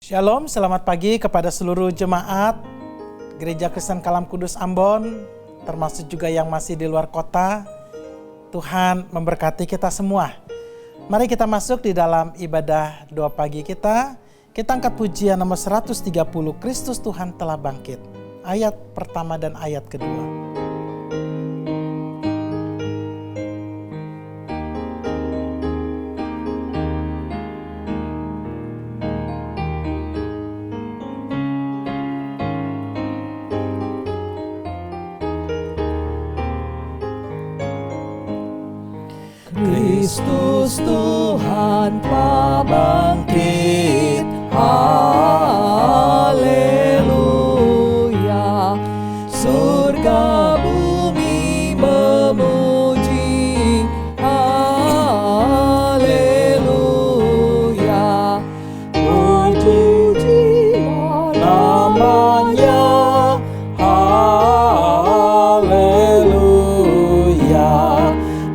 Shalom, selamat pagi kepada seluruh jemaat Gereja Kristen Kalam Kudus Ambon, termasuk juga yang masih di luar kota. Tuhan memberkati kita semua. Mari kita masuk di dalam ibadah doa pagi kita. Kita angkat pujian nomor 130, Kristus Tuhan telah bangkit. Ayat pertama dan ayat kedua. Kristus Tuhan telah bangkit, haleluya. Surga bumi memuji, haleluya. Pujilah namanya, haleluya.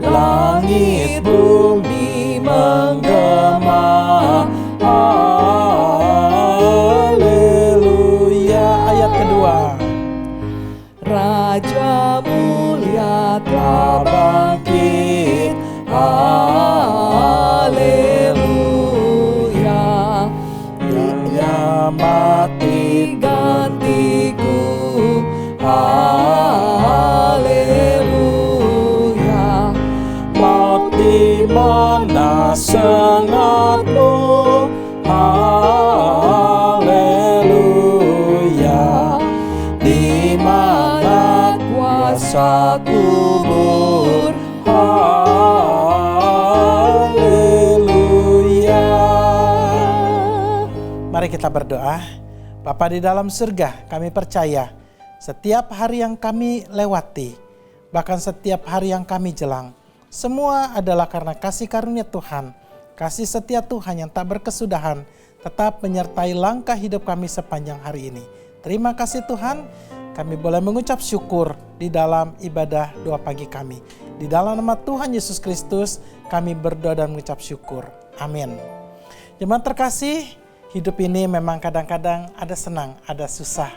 Langit bumi menggema, haleluya. Ayat kedua. Raja mulia telah bangkit, haleluya. Dia mati gantiku, haleluya. Maut di mana sengatmu, haleluya. Di mana kuasa kubur, haleluya. Mari kita berdoa. Bapa di dalam surga, kami percaya setiap hari yang kami lewati, bahkan setiap hari yang kami jelang, semua adalah karena kasih karunia Tuhan, kasih setia Tuhan yang tak berkesudahan, tetap menyertai langkah hidup kami sepanjang hari ini. Terima kasih Tuhan, kami boleh mengucap syukur di dalam ibadah doa pagi kami. Di dalam nama Tuhan Yesus Kristus, kami berdoa dan mengucap syukur. Amin. Jemaat terkasih, hidup ini memang kadang-kadang ada senang, ada susah,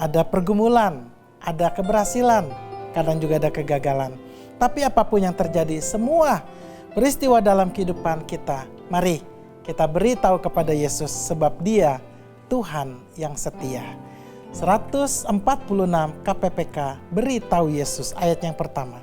ada pergumulan, ada keberhasilan, kadang juga ada kegagalan. Tapi apapun yang terjadi, semua peristiwa dalam kehidupan kita, mari kita beritahu kepada Yesus sebab Dia Tuhan yang setia. 146 KPPK, beritahu Yesus, ayat yang pertama.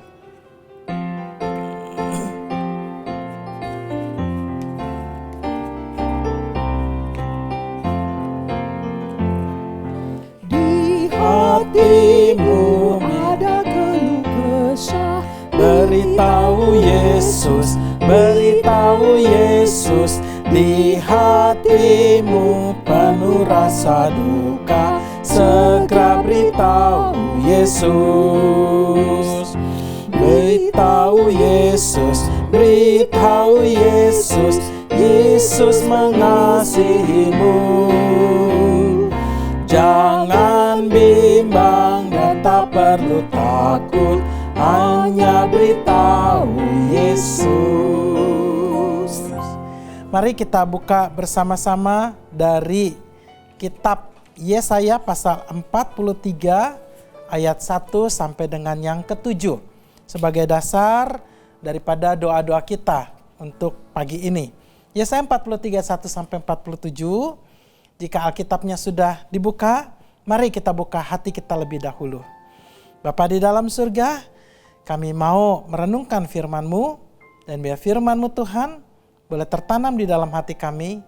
Di hatimu ada keluh kesah, Beritahu Yesus, beritahu Yesus. Di hatimu penuh rasa duka, segera beritahu Yesus. Beritahu Yesus, beritahu Yesus. Yesus mengasihimu. Jangan bimbang dan tak perlu takut, hanya beritahu Yesus. Mari kita buka bersama-sama dari kitab Yesaya pasal 43 ayat 1 sampai dengan yang ke-7 sebagai dasar daripada doa-doa kita untuk pagi ini. Yesaya 43 1 sampai 47. Jika Alkitabnya sudah dibuka, mari kita buka hati kita lebih dahulu. Bapa di dalam surga, kami mau merenungkan firman-Mu, dan biar firman-Mu Tuhan boleh tertanam di dalam hati kami,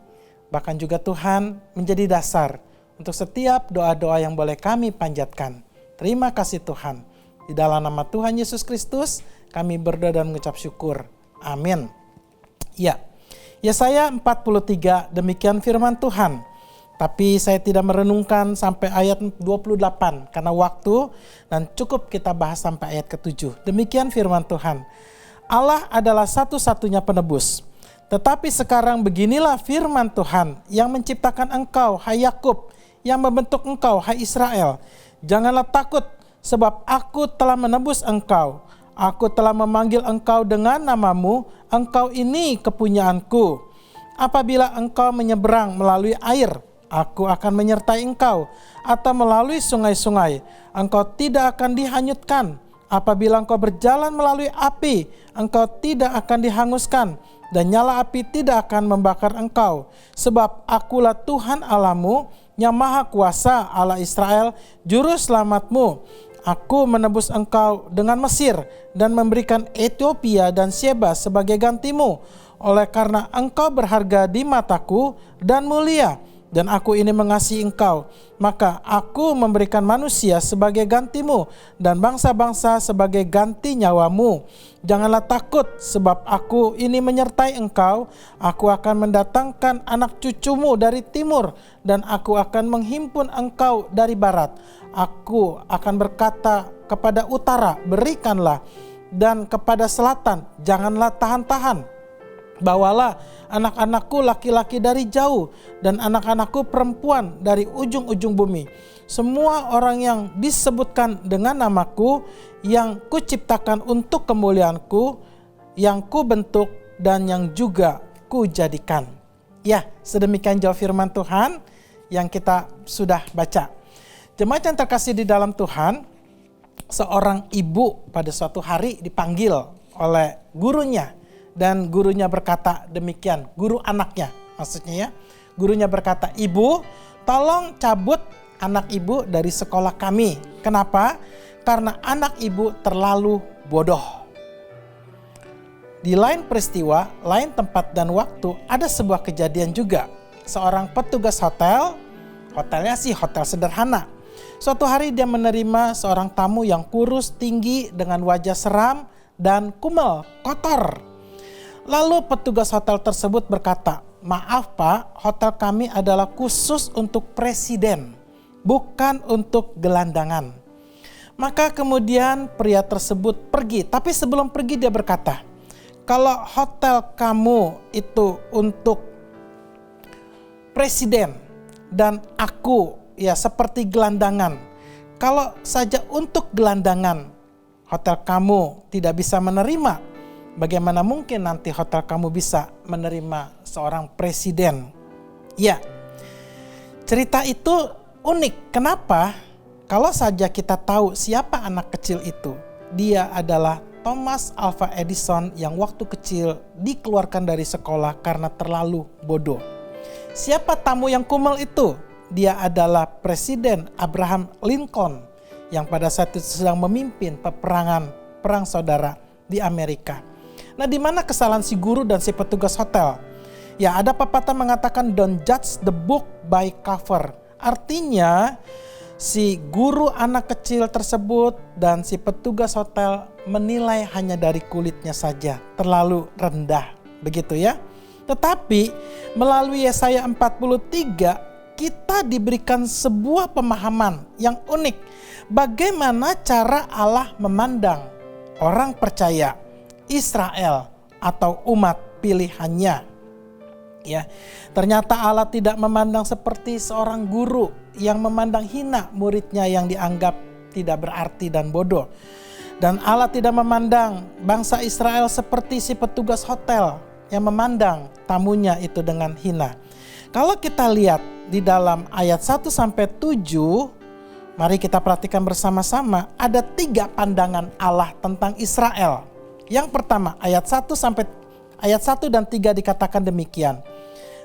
bahkan juga Tuhan menjadi dasar untuk setiap doa-doa yang boleh kami panjatkan. Terima kasih Tuhan. Di dalam nama Tuhan Yesus Kristus, kami berdoa dan mengucap syukur. Amin. Ya, Yesaya 43, demikian firman Tuhan. Tapi saya tidak merenungkan sampai ayat 28 karena waktu, dan cukup kita bahas sampai ayat ke-7. Demikian firman Tuhan. Allah adalah satu-satunya penebus. Tetapi sekarang beginilah firman Tuhan yang menciptakan engkau, hai Yakub, yang membentuk engkau, hai Israel. Janganlah takut, sebab aku telah menebus engkau. Aku telah memanggil engkau dengan namamu, engkau ini kepunyaanku. Apabila engkau menyeberang melalui air, aku akan menyertai engkau. Atau melalui sungai-sungai, engkau tidak akan dihanyutkan. Apabila engkau berjalan melalui api, engkau tidak akan dihanguskan, dan nyala api tidak akan membakar engkau. Sebab akulah Tuhan Allahmu, yang Maha Kuasa, Allah Israel, Juru Selamatmu. Aku menebus engkau dengan Mesir dan memberikan Ethiopia dan Sheba sebagai gantimu. Oleh karena engkau berharga di mataku dan mulia, dan aku ini mengasihi engkau, maka aku memberikan manusia sebagai gantimu dan bangsa-bangsa sebagai ganti nyawamu. Janganlah takut, sebab aku ini menyertai engkau. Aku akan mendatangkan anak cucumu dari timur, dan aku akan menghimpun engkau dari barat. Aku akan berkata kepada utara, berikanlah, dan kepada selatan, janganlah tahan-tahan. Bawalah anak-anakku laki-laki dari jauh, dan anak-anakku perempuan dari ujung-ujung bumi. Semua orang yang disebutkan dengan namaku, yang kuciptakan untuk kemuliaanku, yang kubentuk dan yang juga kujadikan. Ya, sedemikian jauh firman Tuhan yang kita sudah baca. Jemaat yang terkasih di dalam Tuhan, seorang ibu pada suatu hari dipanggil oleh gurunya. Dan gurunya berkata demikian, guru anaknya maksudnya ya. Gurunya berkata, "Ibu, tolong cabut anak ibu dari sekolah kami. Kenapa? Karena anak ibu terlalu bodoh." Di lain peristiwa, lain tempat dan waktu, ada sebuah kejadian juga. Seorang petugas hotel, hotelnya sih hotel sederhana. Suatu hari dia menerima seorang tamu yang kurus, tinggi, dengan wajah seram dan kumel, kotor. Lalu petugas hotel tersebut berkata, "Maaf Pak, hotel kami adalah khusus untuk presiden, bukan untuk gelandangan." Maka kemudian pria tersebut pergi, tapi sebelum pergi dia berkata, "Kalau hotel kamu itu untuk presiden dan aku ya seperti gelandangan, kalau saja untuk gelandangan hotel kamu tidak bisa menerima, bagaimana mungkin nanti hotel kamu bisa menerima seorang presiden?" Ya, cerita itu unik. Kenapa? Kalau saja kita tahu siapa anak kecil itu, dia adalah Thomas Alva Edison yang waktu kecil dikeluarkan dari sekolah karena terlalu bodoh. Siapa tamu yang kumel itu? Dia adalah Presiden Abraham Lincoln yang pada saat itu sedang memimpin peperangan perang saudara di Amerika. Nah, di mana kesalahan si guru dan si petugas hotel? Ya, ada pepatah mengatakan don't judge the book by cover. Artinya si guru anak kecil tersebut dan si petugas hotel menilai hanya dari kulitnya saja, terlalu rendah, begitu ya. Tetapi melalui Yesaya 43 kita diberikan sebuah pemahaman yang unik. Bagaimana cara Allah memandang orang percaya, Israel atau umat pilihannya. Ya, ternyata Allah tidak memandang seperti seorang guru yang memandang hina muridnya yang dianggap tidak berarti dan bodoh. Dan Allah tidak memandang bangsa Israel seperti si petugas hotel yang memandang tamunya itu dengan hina. Kalau kita lihat di dalam ayat 1-7, mari kita perhatikan bersama-sama, ada 3 pandangan Allah tentang Israel. Yang pertama, ayat 1 dan 3 dikatakan demikian.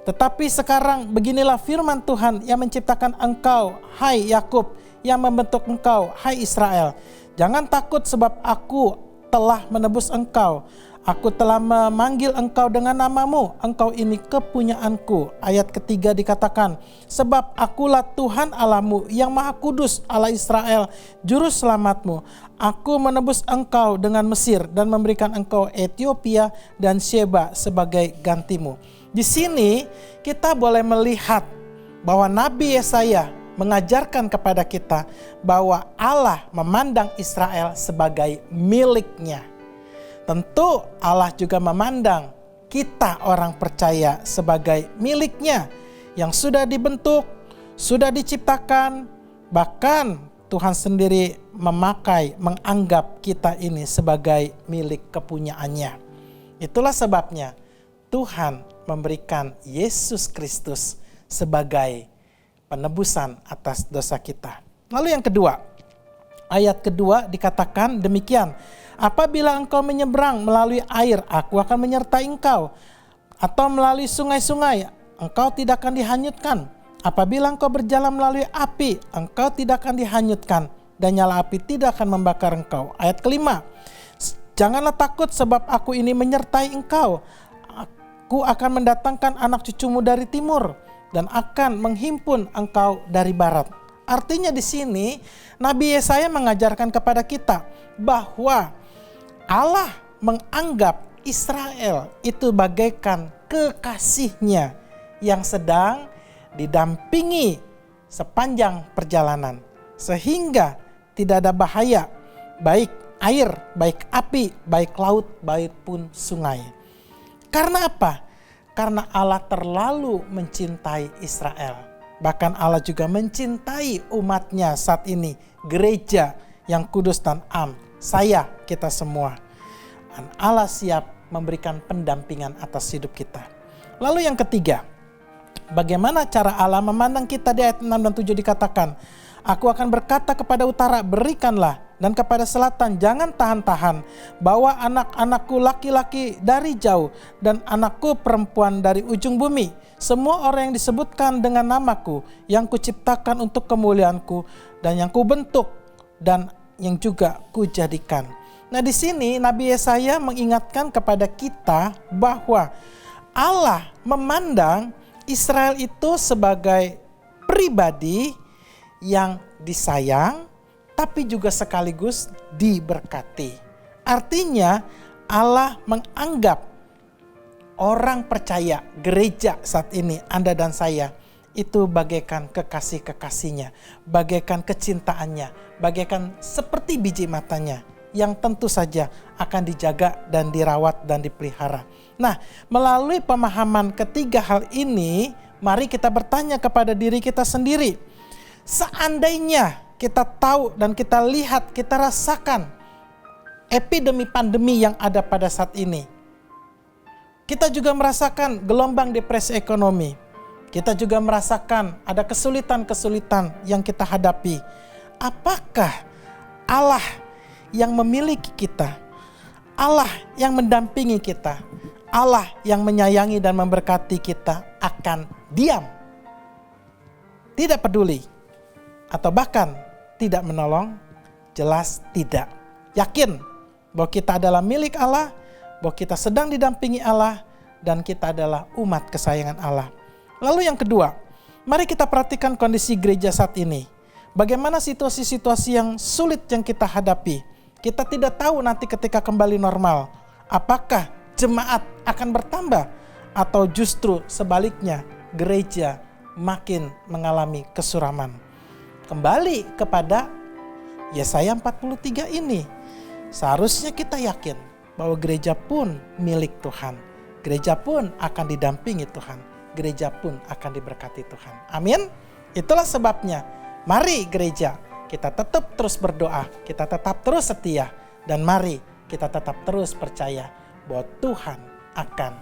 "Tetapi sekarang beginilah firman Tuhan yang menciptakan engkau, hai Yakub, yang membentuk engkau, hai Israel. Jangan takut sebab aku telah menebus engkau. Aku telah memanggil engkau dengan namamu, engkau ini kepunyaanku." Ayat ketiga dikatakan, "Sebab akulah Tuhan Allahmu yang Maha Kudus, Allah Israel, Juru Selamatmu. Aku menebus engkau dengan Mesir dan memberikan engkau Ethiopia dan Sheba sebagai gantimu." Di sini kita boleh melihat bahwa Nabi Yesaya mengajarkan kepada kita bahwa Allah memandang Israel sebagai miliknya. Tentu Allah juga memandang kita orang percaya sebagai miliknya yang sudah dibentuk, sudah diciptakan, bahkan Tuhan sendiri menganggap kita ini sebagai milik kepunyaannya. Itulah sebabnya Tuhan memberikan Yesus Kristus sebagai penebusan atas dosa kita. Lalu yang kedua, ayat kedua dikatakan demikian. Apabila engkau menyeberang melalui air, aku akan menyertai engkau. Atau melalui sungai-sungai, engkau tidak akan dihanyutkan. Apabila engkau berjalan melalui api, engkau tidak akan dihanyutkan. Dan nyala api tidak akan membakar engkau. Ayat kelima, janganlah takut sebab aku ini menyertai engkau. Aku akan mendatangkan anak cucumu dari timur dan akan menghimpun engkau dari barat. Artinya di sini Nabi Yesaya mengajarkan kepada kita bahwa Allah menganggap Israel itu bagaikan kekasihnya yang sedang didampingi sepanjang perjalanan. Sehingga tidak ada bahaya, baik air, baik api, baik laut, baik pun sungai. Karena apa? Karena Allah terlalu mencintai Israel. Bahkan Allah juga mencintai umatnya saat ini, gereja yang kudus dan am, saya, kita semua. Dan Allah siap memberikan pendampingan atas hidup kita. Lalu yang ketiga, bagaimana cara Allah memandang kita? Di ayat 6 dan 7 dikatakan, aku akan berkata kepada utara, berikanlah, dan kepada selatan, jangan tahan-tahan. Bawa anak-anakku laki-laki dari jauh, dan anakku perempuan dari ujung bumi. Semua orang yang disebutkan dengan namaku, yang kuciptakan untuk kemuliaanku, dan yang kubentuk, dan yang juga kujadikan. Nah di sini Nabi Yesaya mengingatkan kepada kita bahwa Allah memandang Israel itu sebagai pribadi yang disayang, tapi juga sekaligus diberkati. Artinya Allah menganggap orang percaya, gereja saat ini, Anda dan saya, itu bagaikan kekasih-kekasihnya, bagaikan kecintaannya, bagaikan seperti biji matanya, yang tentu saja akan dijaga dan dirawat dan dipelihara. Nah, melalui pemahaman ketiga hal ini, mari kita bertanya kepada diri kita sendiri. Seandainya kita tahu dan kita lihat, kita rasakan epidemi pandemi yang ada pada saat ini. Kita juga merasakan gelombang depresi ekonomi. Kita juga merasakan ada kesulitan-kesulitan yang kita hadapi. Apakah Allah yang memiliki kita, Allah yang mendampingi kita, Allah yang menyayangi dan memberkati kita akan diam, tidak peduli, atau bahkan tidak menolong? Jelas tidak. Yakin bahwa kita adalah milik Allah, bahwa kita sedang didampingi Allah, dan kita adalah umat kesayangan Allah. Lalu yang kedua, mari kita perhatikan kondisi gereja saat ini. Bagaimana situasi-situasi yang sulit yang kita hadapi. Kita tidak tahu nanti ketika kembali normal, apakah jemaat akan bertambah atau justru sebaliknya gereja makin mengalami kesuraman. Kembali kepada Yesaya 43 ini, seharusnya kita yakin bahwa gereja pun milik Tuhan. Gereja pun akan didampingi Tuhan. Gereja pun akan diberkati Tuhan. Amin. Itulah sebabnya, mari gereja kita tetap terus berdoa, kita tetap terus setia, dan mari kita tetap terus percaya bahwa Tuhan akan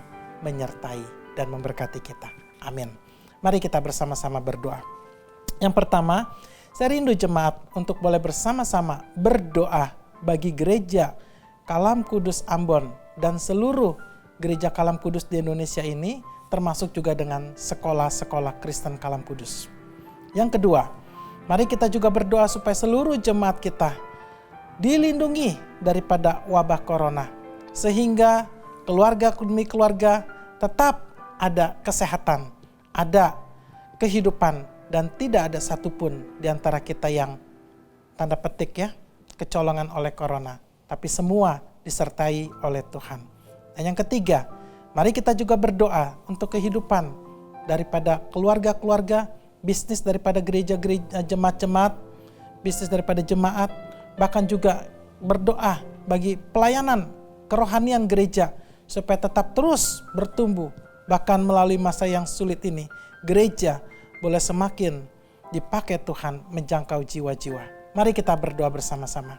menyertai dan memberkati kita. Amin. Mari kita bersama-sama berdoa. Yang pertama, saya rindu jemaat untuk boleh bersama-sama berdoa bagi gereja Kalam Kudus Ambon dan seluruh gereja Kalam Kudus di Indonesia ini, termasuk juga dengan sekolah-sekolah Kristen Kalam Kudus. Yang kedua, mari kita juga berdoa supaya seluruh jemaat kita dilindungi daripada wabah corona, sehingga keluarga demi keluarga tetap ada kesehatan, ada kehidupan, dan tidak ada satupun di antara kita yang tanda petik ya, kecolongan oleh corona, tapi semua disertai oleh Tuhan. Dan yang ketiga, mari kita juga berdoa untuk kehidupan daripada keluarga-keluarga, bisnis daripada gereja-gereja, jemaat-jemaat, bisnis daripada jemaat, bahkan juga berdoa bagi pelayanan kerohanian gereja supaya tetap terus bertumbuh. Bahkan melalui masa yang sulit ini, gereja boleh semakin dipakai Tuhan menjangkau jiwa-jiwa. Mari kita berdoa bersama-sama.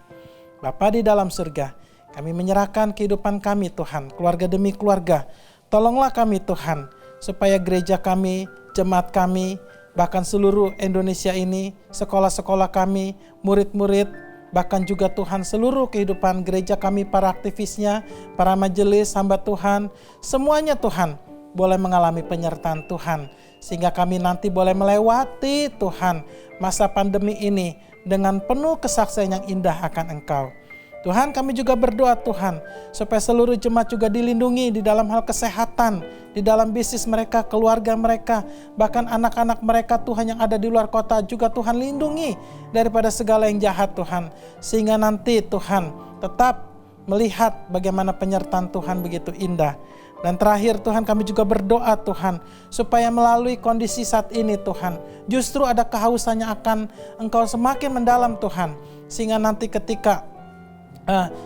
Bapa di dalam surga, kami menyerahkan kehidupan kami Tuhan, keluarga demi keluarga. Tolonglah kami Tuhan, supaya gereja kami, jemaat kami, bahkan seluruh Indonesia ini, sekolah-sekolah kami, murid-murid, bahkan juga Tuhan seluruh kehidupan gereja kami, para aktivisnya, para majelis, hamba Tuhan, semuanya Tuhan boleh mengalami penyertaan Tuhan. Sehingga kami nanti boleh melewati Tuhan masa pandemi ini dengan penuh kesaksian yang indah akan Engkau. Tuhan, kami juga berdoa Tuhan, supaya seluruh jemaat juga dilindungi di dalam hal kesehatan, di dalam bisnis mereka, keluarga mereka, bahkan anak-anak mereka Tuhan yang ada di luar kota juga Tuhan lindungi daripada segala yang jahat Tuhan. Sehingga nanti Tuhan tetap melihat bagaimana penyertaan Tuhan begitu indah. Dan terakhir Tuhan, kami juga berdoa Tuhan, supaya melalui kondisi saat ini Tuhan, justru ada kehausan yang akan Engkau semakin mendalam Tuhan. Sehingga nanti ketika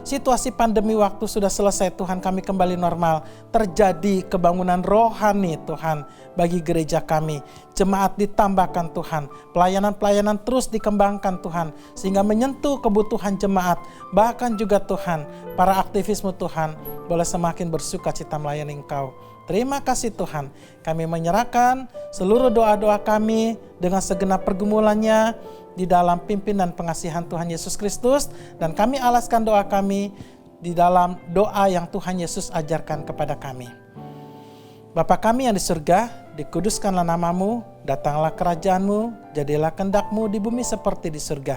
situasi pandemi waktu sudah selesai Tuhan, kami kembali normal, terjadi kebangunan rohani Tuhan bagi gereja kami. Jemaat ditambahkan Tuhan, pelayanan-pelayanan terus dikembangkan Tuhan, sehingga menyentuh kebutuhan jemaat. Bahkan juga Tuhan, para aktivismu Tuhan boleh semakin bersuka cita melayani Engkau. Terima kasih Tuhan, kami menyerahkan seluruh doa-doa kami dengan segenap pergumulannya di dalam pimpinan pengasihan Tuhan Yesus Kristus, dan kami alaskan doa kami di dalam doa yang Tuhan Yesus ajarkan kepada kami. Bapa kami yang di surga, dikuduskanlah namamu, datanglah kerajaan-Mu, jadilah kehendak-Mu di bumi seperti di surga.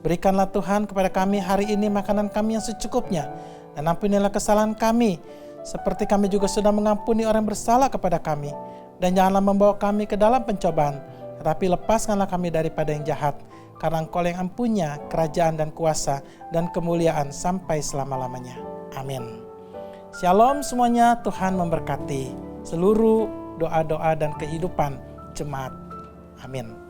Berikanlah Tuhan kepada kami hari ini makanan kami yang secukupnya, dan ampunilah kesalahan kami, seperti kami juga sudah mengampuni orang yang bersalah kepada kami. Dan janganlah membawa kami ke dalam pencobaan, tetapi lepaskanlah kami daripada yang jahat, karena Engkau yang empunya kerajaan dan kuasa dan kemuliaan sampai selama-lamanya. Amin. Shalom semuanya, Tuhan memberkati seluruh doa-doa dan kehidupan jemaat. Amin.